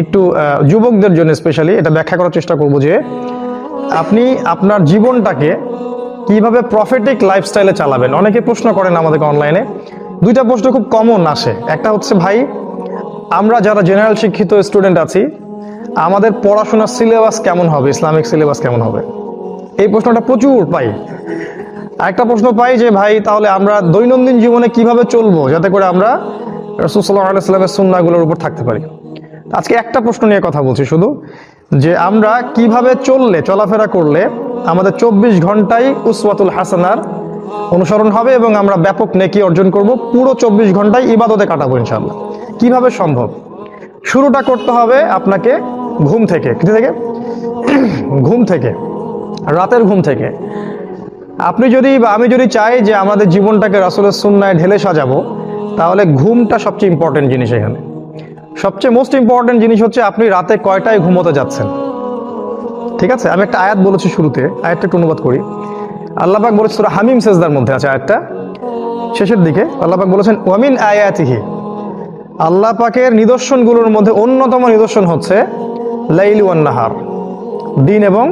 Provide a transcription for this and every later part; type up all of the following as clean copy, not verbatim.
একটু যুবকদের জন্য স্পেশালি এটা ব্যাখ্যা করার চেষ্টা করব যে আপনি আপনার জীবনটাকে কিভাবে প্রফিটিক লাইফস্টাইলে চালাবেন। অনেকে প্রশ্ন করেন আমাদেরকে অনলাইনে, দুইটা প্রশ্ন খুব কমন আসে। একটা হচ্ছে, ভাই আমরা যারা জেনারেল শিক্ষিত স্টুডেন্ট আছি আমাদের পড়াশোনার সিলেবাস কেমন হবে, ইসলামিক সিলেবাস কেমন হবে, এই প্রশ্নটা প্রচুর পাই। আরেকটা প্রশ্ন পাই যে ভাই তাহলে আমরা দৈনন্দিন জীবনে কিভাবে চলবো যাতে করে আমরা রাসূল সাল্লাল্লাহু আলাইহি ওয়াসাল্লামের সুন্নাহগুলোর উপর থাকতে পারি। আজকে একটা প্রশ্ন নিয়ে কথা বলছি শুধু, যে আমরা কিভাবে চলাফেরা করলে আমাদের 24 ঘন্টায় উসওয়াতুল হাসানার অনুসরণ হবে এবং আমরা ব্যাপক নেকি অর্জন করব, পুরো 24 ঘন্টায় ইবাদতে কাটাবো ইনশাআল্লাহ। কিভাবে সম্ভব? শুরুটা করতে হবে আপনাকে ঘুম থেকে। কি থেকে? ঘুম থেকে, রাতের ঘুম থেকে। আপনি যদি বা আমি যদি চাই যে আমাদের জীবনটাকে রাসূলের সুন্নায় ঢেলে সাজাবো, তাহলে ঘুমটা সবচেয়ে ইম্পর্টেন্ট জিনিস। এখানে সবচেয়ে মোস্ট ইম্পর্টেন্ট জিনিস হচ্ছে আপনি রাতে কয়টায় ঘুমোতে যাচ্ছেন। ঠিক আছে, আমি একটা আয়াত বলেছি শুরুতে, আয়াতটা একটু অনুবাদ করি। আল্লাহ পাক বলেছেন সূরা হামিম সেজদার মধ্যে আছে আয়াতটা, শেষের দিকে আল্লাহ পাক বলেছেন ওয়ামিন আয়াতিহি, আল্লাহ পাকের নিদর্শনগুলোর মধ্যে অন্যতম নিদর্শন হচ্ছে লাইল ওয়ান নাহার, দিন এবং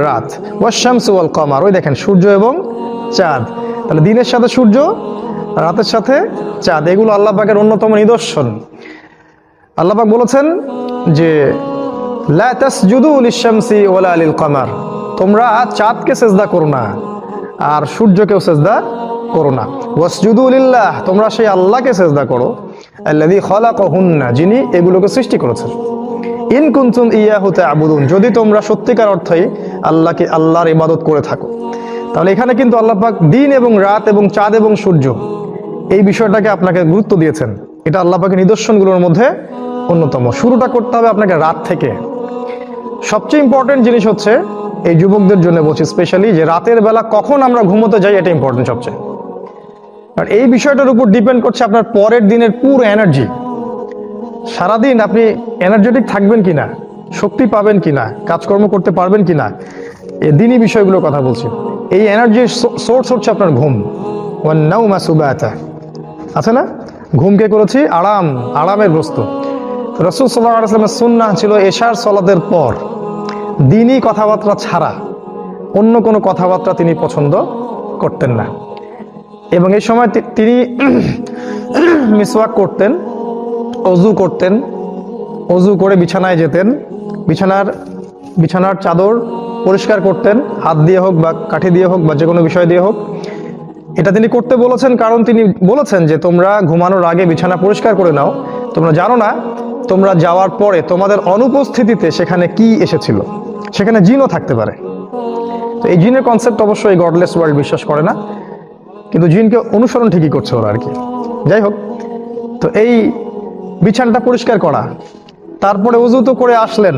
রাত, ওয়াশ-শামসু ওয়াল কমার, ওই দেখেন সূর্য এবং চাঁদ। তাহলে দিনের সাথে সূর্য, রাতের সাথে চাঁদ, এগুলো আল্লাহ পাকের অন্যতম নিদর্শন। আল্লাহ পাক বলেছেন যে লা তাসজুদু লিশ-শামসি ওয়ালা লিল কমার, তোমরা চাঁদকে সেজদা করো না আর সূর্যকেও সেজদা করো না। ওয়াসজুদু লিল্লাহ, তোমরা সেই আল্লাহকে সেজদা করো, আল্লাযী খালাকাহুন্না, যিনি এগুলোকে সৃষ্টি করেছেন। ইন কুনতুম ইয়াহু তা'বুদুন, যদি তোমরা সত্যিকার অর্থেই আল্লাহর ইবাদত করে থাকো। তাহলে এখানে কিন্তু আল্লাহ পাক দিন এবং রাত এবং চাঁদ এবং সূর্য এই বিষয়টাকে আপনাকে গুরুত্ব দিয়েছেন। এটা আল্লাহ পাকের নিদর্শনগুলোর মধ্যে অন্যতম। শুরুটা করতে হবে আপনাকে রাত থেকে। সবচেয়ে ইম্পর্টেন্ট জিনিস হচ্ছে, এই যুবকদের জন্য বলছি স্পেশালি, যে রাতের বেলা কখন আমরা ঘুমোতে যাই এটা ইম্পর্টেন্ট সবচেয়ে। আর এই বিষয়টার উপর ডিপেন্ড করছে আপনার পরের দিনের পুরো এনার্জি। সারাদিন আপনি এনার্জেটিক থাকবেন কিনা, শক্তি পাবেন কিনা, কাজকর্ম করতে পারবেন কিনা, এই দিনই বিষয়গুলোর কথা বলছি। এই এনার্জির সোর্স হচ্ছে আপনার ঘুম। ওয়ান নাওমা সুবাতা, আছে না? ঘুমকে করেছি আরামের বস্তু। রাসূল সাল্লাল্লাহু আলাইহি ওয়াসাল্লামের সুন্নাহ ছিল এশার সালাতের পর দিনই কথাবার্তা ছাড়া অন্য কোনো কথাবার্তা তিনি পছন্দ করতেন না। এবং এই সময় তিনি মিসওয়াক করতেন, অজু করতেন, অজু করে বিছানায় যেতেন, বিছানার চাদর পরিষ্কার করতেন, হাত দিয়ে হোক বা কাঠি দিয়ে হোক বা যে কোনো বিষয় দিয়ে হোক। এটা তিনি করতে বলেছেন কারণ তিনি বলেছেন যে তোমরা ঘুমানোর আগে বিছানা পরিষ্কার করে নাও, তোমরা জানো না তোমরা যাওয়ার পরে তোমাদের অনুপস্থিতিতে সেখানে কি এসেছিল, সেখানে জিনও থাকতে পারে। তো এই জিনের কনসেপ্ট অবশ্যই গডলেস ওয়ার্ল্ড বিশ্বাস করে না, কিন্তু জিনকে অনুসরণ ঠিকই করছে ওরা আর কি। যাই হোক, তো এই বিছানাটা পরিষ্কার করা, তারপরে ওযু তো করে আসলেন,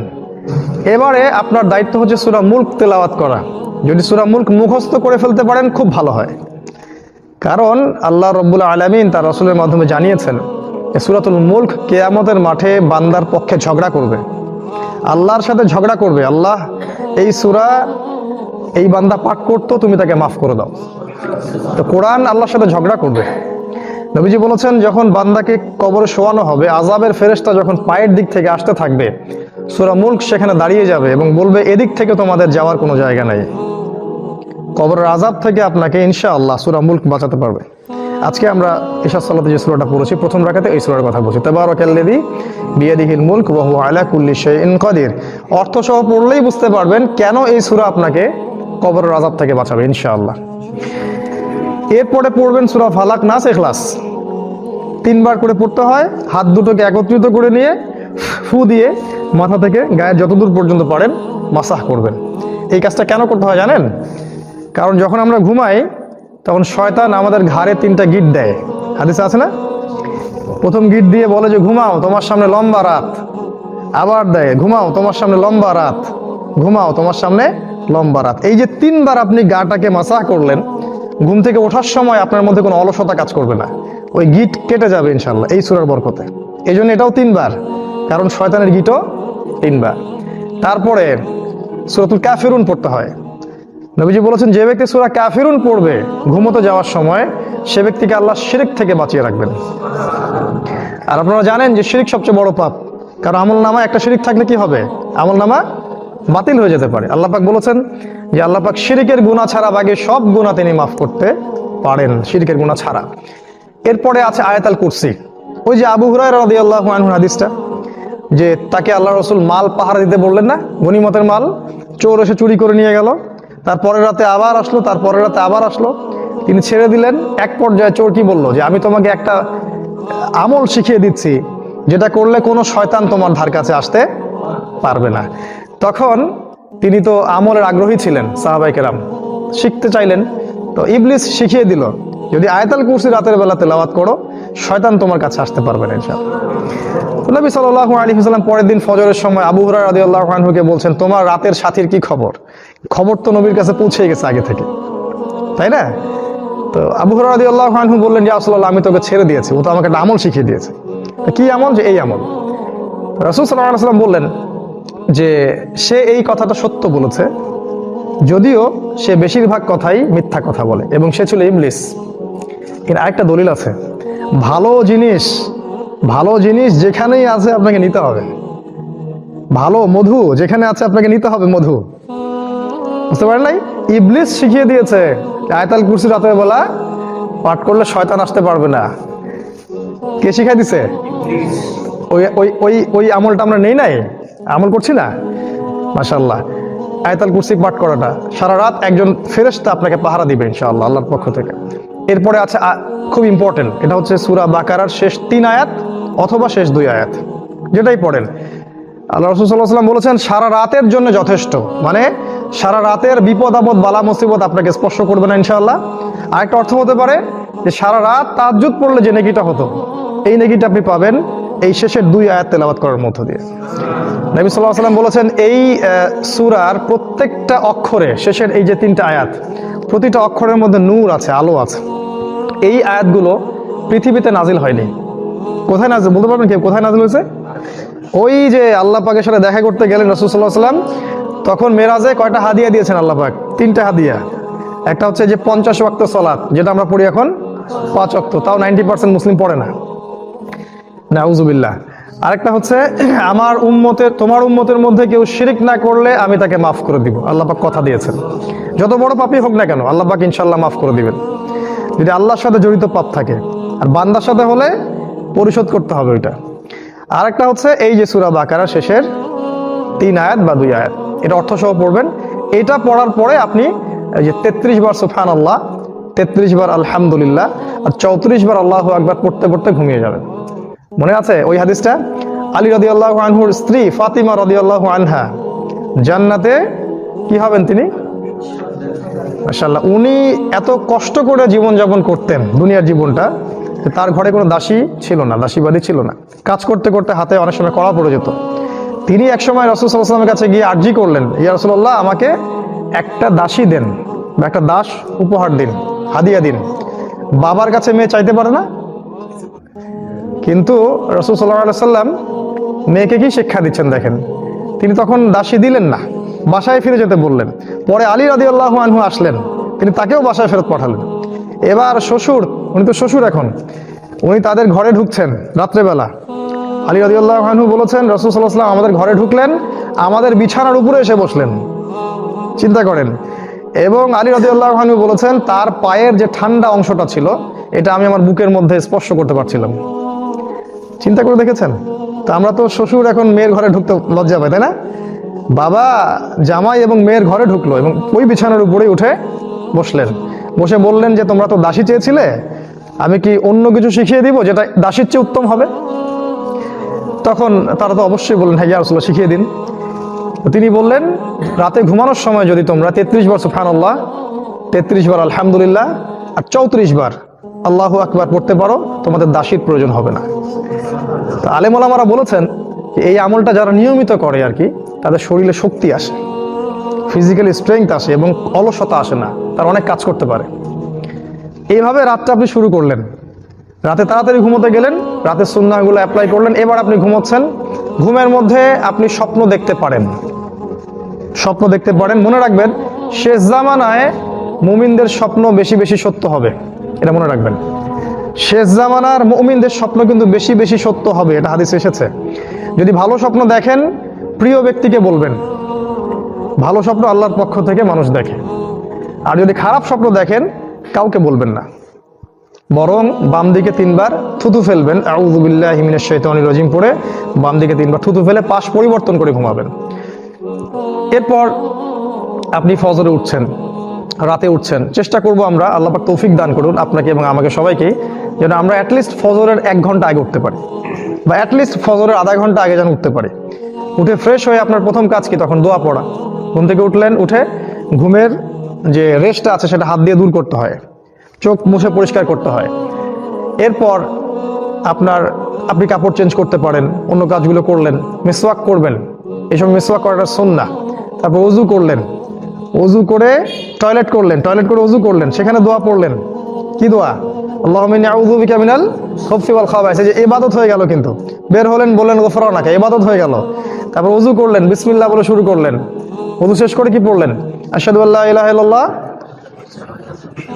এবারে আপনার দায়িত্ব হচ্ছে সূরা মুলক তেলাওয়াত করা। যদি সূরা মুলক মুখস্থ করে ফেলতে পারেন খুব ভালো হয়, কারণ আল্লাহ রাব্বুল আলামিন তার রাসূলের মাধ্যমে জানিয়েছেন সূরাতুল মুলক কিয়ামতের মাঠে বান্দার পক্ষে ঝগড়া করবে, আল্লাহর সাথে ঝগড়া করবে। আল্লাহ এই সূরা এই বান্দা পাঠ করতো, তুমি তাকে মাফ করে দাও। তো কোরআন আল্লাহর সাথে ঝগড়া করবে। নবীজি বলেছেন যখন বান্দাকে কবরে শোয়ানো হবে, আযাবের ফেরেশতা যখন পায়ের দিক থেকে আসতে থাকবে, সূরা মুলক সেখানে দাঁড়িয়ে যাবে এবং বলবে এদিক থেকে তোমাদের যাওয়ার কোনো জায়গা নাই। কবরের আযাব থেকে আপনাকে ইনশাআল্লাহ সূরা মুলক বাঁচাতে পারবে। আজকে আমরা ইশা সালাতে যে সূরাটা পড়েছি প্রথম রাকাতে, এই সূরার কথা বলছি, তাবারাকাল্লাযী বিয়াদিহিল মুলক ওয়া হুয়া আলা কুল্লি শাইইন কাদির। অর্থ সহ পড়লেই বুঝতে পারবেন কেন এই সূরা আপনাকে কবরের আযাব থেকে বাঁচাবে ইনশাআল্লাহ। এরপরে পড়বেন সূরা ফালাক, নাস, ইখলাস, 3 বার করে পড়তে হয়। হাত দুটোকে একত্রিত করে নিয়ে ফু দিয়ে মাথা থেকে গায়ের যতদূর পর্যন্ত পারেন মাসাহ করবেন। এই কাজটা কেন করতে হয় জানেন? কারণ যখন আমরা ঘুমাই তখন শয়তান আমাদের ঘাড়ে 3টা গিট দেয়, হাদিসে আছে না? প্রথম গিট দিয়ে বলে যে ঘুমাও, তোমার সামনে লম্বা রাত। আবার দেয় ঘুমাও, তোমার সামনে লম্বা রাত, ঘুমাও, তোমার সামনে লম্বা রাত। এই যে 3 বার আপনি গাটাকে মাসাহ করলেন, ঘুম থেকে ওঠার সময় আপনার মধ্যে কোনো অলসতা কাজ করবে না, ওই গিট কেটে যাবে ইনশাআল্লাহ এই সূরার বরকতে। এই জন্য এটাও 3 বার, কারণ শয়তানের গিটও 3 বার। তারপরে সূরাতুল কাফিরুন পড়তে হয়। নবীজি বলেছেন যে ব্যক্তি সূরা কাফিরুন পড়বে ঘুমোতে যাওয়ার সময়, সে ব্যক্তিকে আল্লাহ শিরক থেকে বাঁচিয়ে রাখবেন। আর আপনারা জানেন যে শিরক সবচেয়ে বড় পাপ। কারণ আমল নামা একটা শিরিক থাকলে কি হবে, আমল নামা বাতিল হয়ে যেতে পারে। আল্লাহ পাক বলেছেন যে আল্লাহ পাক শিরিকের গুনাহ ছাড়া বাকি সব গুনাহ তিনি মাফ করতে পারেন, শিরিকের গুনাহ ছাড়া। এরপরে আছে আয়াতুল কুরসি। ওই যে আবু হুরায়রা রাদিয়াল্লাহু আনহু হাদিসটা, যে তাকে আল্লাহ রাসূল মাল পাহারা দিতে বললেন না, গনিমতের মাল, চোর এসে চুরি করে নিয়ে গেল, তারপরের রাতে আবার আসলো, তারপরের রাতে আবার আসলো, তিনি ছেড়ে দিলেন। এক পর্যায়ে চোর কি বলল, যে আমি তোমাকে একটা আমল শিখিয়ে দিচ্ছি যেটা করলে কোনো শয়তান তোমার ধার কাছে আসতে পারবে না। তখন তিনি তো আমলের আগ্রহী ছিলেন, সাহাবায়ে কেরাম শিখতে চাইলেন, তো ইবলিস শিখিয়ে দিল, যদি আয়াতুল কুরসি রাতের বেলা তেলাওয়াত করো শয়তান তোমার কাছে আসতে পারবে না ইনশাআল্লাহ। নবী সাল্লাল্লাহু আলাইহি ওয়াসাল্লাম পরের দিন ফজরের সময় আবু হুরায়রা রাদিয়াল্লাহু আনহুকে বলছেন, তোমার রাতের সাথীর কি খবর? খবর তো নবীর কাছে পৌঁছে গেছে আগে থেকে, তাই না? তো আবু হুরায়রা রাদিয়াল্লাহু আনহু বললেন, ইয়া রাসূলুল্লাহ, আমি তোকে ছেড়ে দিয়েছি, ও তো আমাকে একটা আমল শিখিয়ে দিয়েছে। তো কি আমল? যে এই আমল। রাসূল সাল্লাল্লাহু আলাইহি ওয়াসাল্লাম বললেন যে সে এই কথাটা সত্য বলেছে, যদিও সে বেশিরভাগ কথাই মিথ্যা কথা বলে, এবং সে ছিল ইবলিস। এর আরেকটা দলিল আছে, ভালো জিনিস যেখানেই আছে আপনাকে নিতে হবে। ভালো মধু যেখানে আছে আপনাকে নিতে হবে মধু, বুঝতে পারেন নাই? ইবলিস শিখিয়ে দিয়েছে আয়াতুল কুরসি রাতের বেলা পাঠ করলে শয়তান আসতে পারবে না। কে শিখাই দিছে? ওই ওই ওই ওই আমলটা আমরা নেই নাই, আমল করছি না, মাশাআল্লাহ। আয়াতুল কুরসি পাঠ করাটা সারা রাত একজন ফেরেশতা আপনাকে পাহারা দিবে ইনশাআল্লাহ আল্লাহর পক্ষ থেকে। এরপরে আছে খুব ইম্পর্টেন্ট, এটা হচ্ছে সূরা বাকারার শেষ 3 আয়াত অথবা শেষ 2 আয়াত, যেটাই পড়েন আল্লাহ রাসূল সাল্লাল্লাহু আলাইহি ওয়াসাল্লাম বলেছেন সারা রাতের জন্য যথেষ্ট, মানে সারা রাতের বিপদ আপদ বালা মুসিবত আপনাকে স্পর্শ করবে না ইনশাআল্লাহ। আরেকটা অর্থ হতে পারে যে সারা রাত তাহাজ্জুদ পড়লে যে নেকিটা হতো, এই নেকিটা আপনি পাবেন এই শেষের 2 আয়াত তেলাওয়াত করার মধ্য দিয়ে। নবী সাল্লাল্লাহু আলাইহি ওয়াসাল্লাম বলেছেন এই সূরার প্রত্যেকটা অক্ষরে, শেষের এই যে 3টা আয়াত, প্রতিটা অক্ষরের মধ্যে নূর আছে, আলো আছে। এই আয়াতগুলো পৃথিবীতে নাজিল হয়নি। কোথায় নাজিল বলতে পারবেন কেউ? কোথায় নাজিল হয়েছে? ওই যে আল্লাহ পাকের সাথে দেখা করতে গেলেন রাসূল সাল্লাল্লাহু আলাইহি ওয়াসাল্লাম, তখন মেরাজে কয়টা হাদিয়া দিয়েছেন আল্লাহ পাক? 3টা হাদিয়া। একটা হচ্ছে যে 50 ওয়াক্ত সালাত, যেটা আমরা পড়ি এখন 5 ওয়াক্ত, তাও 90% মুসলিম পড়ে না, নাউজুবিল্লাহ। আরেকটা হচ্ছে আমার উম্মতের, তোমার উম্মতের মধ্যে কেউ শিরিক না করলে আমি তাকে মাফ করে দিব। আল্লাহ পাক কথা দিয়েছেন, যত বড় পাপই হোক না কেন আল্লাহ পাক ইনশাআল্লাহ মাফ করে দিবেন, যদি আল্লাহর সাথে জড়িত পাপ থাকে। আর বান্দার সাথে হলে পরিশোধ করতে হবে ওইটা। আরেকটা হচ্ছে এই যে সূরা বাকারা শেষের 3 আয়াত বা 2 আয়াত, এটা অর্থ সহ পড়বেন। এটা পড়ার পরে আপনি এই যে 33 বার সুবহানাল্লাহ, 33 বার আলহামদুলিল্লাহ আর 34 বার আল্লাহু আকবার পড়তে পড়তে ঘুমিয়ে যাবেন। মনে আছে ওই হাদিসটা? আলী রাদিয়াল্লাহু আনহুর স্ত্রী ফাতিমা রাদিয়াল্লাহু আনহা জান্নাতে কি হবেন তিনি? মাশাআল্লাহ। উনি এত কষ্ট করে জীবনযাপন করতেন দুনিয়ার জীবনটা, তার ঘরে কোনো দাসী ছিল না, দাসীবাদী ছিল না, কাজ করতে করতে হাতে অনেক সময় কড়া পড়ে যেত। তিনি একসময় রাসূল সাল্লাল্লাহু আলাইহি ওয়াসাল্লামের কাছে গিয়ে আরজি করলেন, ইয়া রাসূলুল্লাহ, আমাকে একটা দাসী দেন বা একটা দাস উপহার দিন, হাদিয়া দিন। বাবার কাছে মেয়ে চাইতে পারে না, কিন্তু রাসূল সাল্লাল্লাহু আলাইহি ওয়াসাল্লাম মেয়েকে কি শিক্ষা দিচ্ছেন দেখেন, তিনি তখন দাসী দিলেন না, বাসায় ফিরে যেতে বললেন। পরে আলী রাদিয়াল্লাহু আনহু আসলেন, তিনি তাকেও বাসায় ফেরত পাঠালেন। এবার শ্বশুর, উনি তো শ্বশুর এখন, উনি তাদের ঘরে ঢুকছেন রাত্রেবেলা। আলী রাদিয়াল্লাহু আনহু বলেছেন রাসূল সাল্লাল্লাহু আলাইহি ওয়াসাল্লাম আমাদের ঘরে ঢুকলেন, আমাদের বিছানার উপরে এসে বসলেন, চিন্তা করেন। এবং আলী রাদিয়াল্লাহু আনহু বলেছেন তার পায়ের যে ঠান্ডা অংশটা ছিল এটা আমি আমার বুকের মধ্যে স্পর্শ করতে পারছিলাম। চিন্তা করে দেখেছেন? তা আমরা তো শ্বশুর এখন মেয়ের ঘরে ঢুকতে লজ্জা পাই, তাই না? বাবা জামাই এবং মেয়ের ঘরে ঢুকলো এবং ওই বিছানার উপরেই উঠে বসলেন, বসে বললেন যে তোমরা তো দাসী চেয়েছিলে, আমি কি অন্য কিছু শিখিয়ে দিব যেটা দাসীর চেয়ে উত্তম হবে? তখন তারা তো অবশ্যই বললেন হ্যাঁ ইয়া রাসূলুল্লাহ, শিখিয়ে দিন। তিনি বললেন রাতে ঘুমানোর সময় যদি তোমরা 33 বার সুবহানাল্লাহ, 33 বার আলহামদুলিল্লাহ আর 34 বার আল্লাহু আকবার পড়তে পারো, তোমাদের দাসীর প্রয়োজন হবে না। তো আলেম ওলামারা বলেছেন এই আমলটা যারা নিয়মিত করে আর কি, তাদের শরীরে শক্তি আসে, ফিজিক্যালি স্ট্রেংথ আসে এবং অলসতা আসে না, তারা অনেক কাজ করতে পারে। এইভাবে রাতটা আপনি শুরু করলেন, রাতে তাড়াতাড়ি ঘুমোতে গেলেন, রাতের সুন্নাহগুলো অ্যাপ্লাই করলেন, এবার আপনি ঘুমোচ্ছেন। ঘুমের মধ্যে আপনি স্বপ্ন দেখতে পারেন, স্বপ্ন দেখতে পারেন। মনে রাখবেন শেষ জামানায় মুমিনদের স্বপ্ন বেশি বেশি সত্য হবে, এটা মনে রাখবেন। শেষ জামানার মুমিনদের স্বপ্ন কিন্তু বেশি বেশি সত্য হবে, এটা হাদিসে এসেছে যদি ভালো স্বপ্ন দেখেন প্রিয় ব্যক্তিকে বলবেন, ভালো স্বপ্ন আল্লাহর পক্ষ থেকে মানুষ দেখে। আর যদি খারাপ স্বপ্ন দেখেন কাউকে বলবেন না, বরং বাম দিকে 3 বার থুতু ফেলবেন, আউযু বিল্লাহি মিনাশ শাইতানির রাজিম পড়ে বাম দিকে 3 বার থুতু ফেলে পাশ পরিবর্তন করে ঘুমাবেন। এরপর আপনি ফজরে উঠছেন, রাতে উঠছেন, চেষ্টা করব আমরা, আল্লাহ পাক তৌফিক দান করুন আপনাকে এবং আমাকে সবাইকে, যেন আমরা অ্যাটলিস্ট ফজরের 1 ঘন্টা আগে উঠতে পারি, বা অ্যাটলিস্ট ফজরের আধা ঘন্টা আগে যেন উঠতে পারি। উঠে ফ্রেশ হয়ে আপনার প্রথম কাজ কি? তখন দোয়া পড়া। ঘুম থেকে উঠলেন, উঠে ঘুমের যে রেস্টটা আছে সেটা হাত দিয়ে দূর করতে হয়, চোখ মুছে পরিষ্কার করতে হয়। এরপর আপনি কাপড় চেঞ্জ করতে পারেন, অন্য কাজগুলো করলেন, মিসওয়াক করবেন, এই সময় মিসওয়াক করাটা সুন্নাহ। তারপর ওযু করলেন, ওযু করে টয়লেট করলেন, টয়লেট করে ওযু করলেন, সেখানে দোয়া পড়লেন। কি দোয়া? আল্লাহুম্মা ইন্নী আউযু বিকা মিনাল খুবসি ওয়াল খাবাইস। এই যে ইবাদত হয়ে গেল, কিন্তু বের হলেন বললেন গফরানাকা, ইবাদত হয়ে গেল। তারপর ওযু করলেন, বিসমিল্লাহ বলে শুরু করলেন, ওযু শেষ করে কি পড়লেন? আশহাদু আল্লা ইলাহা ইল্লাল্লাহ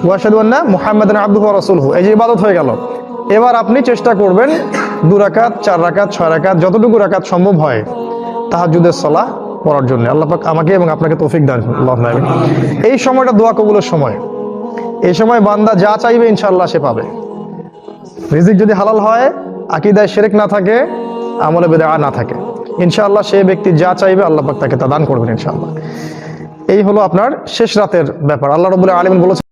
ওয়া আশহাদু আন্না মুহাম্মাদান আবদুহু ওয়া রাসূলুহু। এই যে ইবাদত হয়ে গেল। এবার আপনি চেষ্টা করবেন 2 রাকাত, 4 রাকাত, 6 রাকাত, যতটুকু রাকাত সম্ভব হয় তাহাজ্জুদের সালাহ পড়ার জন্য। আল্লাহ পাক আমাকে এবং আপনাকে তৌফিক দান করুন, আল্লাহুম্মা আমিন। এই সময়টা দোয়া কবুলের সময়। এই সময় বান্দা যা চাইবে ইনশাআল্লাহ সে পাবে। রিজিক যদি হালাল হয়, আকীদায় শিরক না থাকে, আমলে বিদআ না থাকে, ইনশাআল্লাহ সে ব্যক্তি যা চাইবে আল্লাহ পাক তাকে তা দান করবেন ইনশাআল্লাহ। এই হলো আপনার শেষ রাতের ব্যাপার। আল্লাহ রাব্বুল আলামিন বলেছেন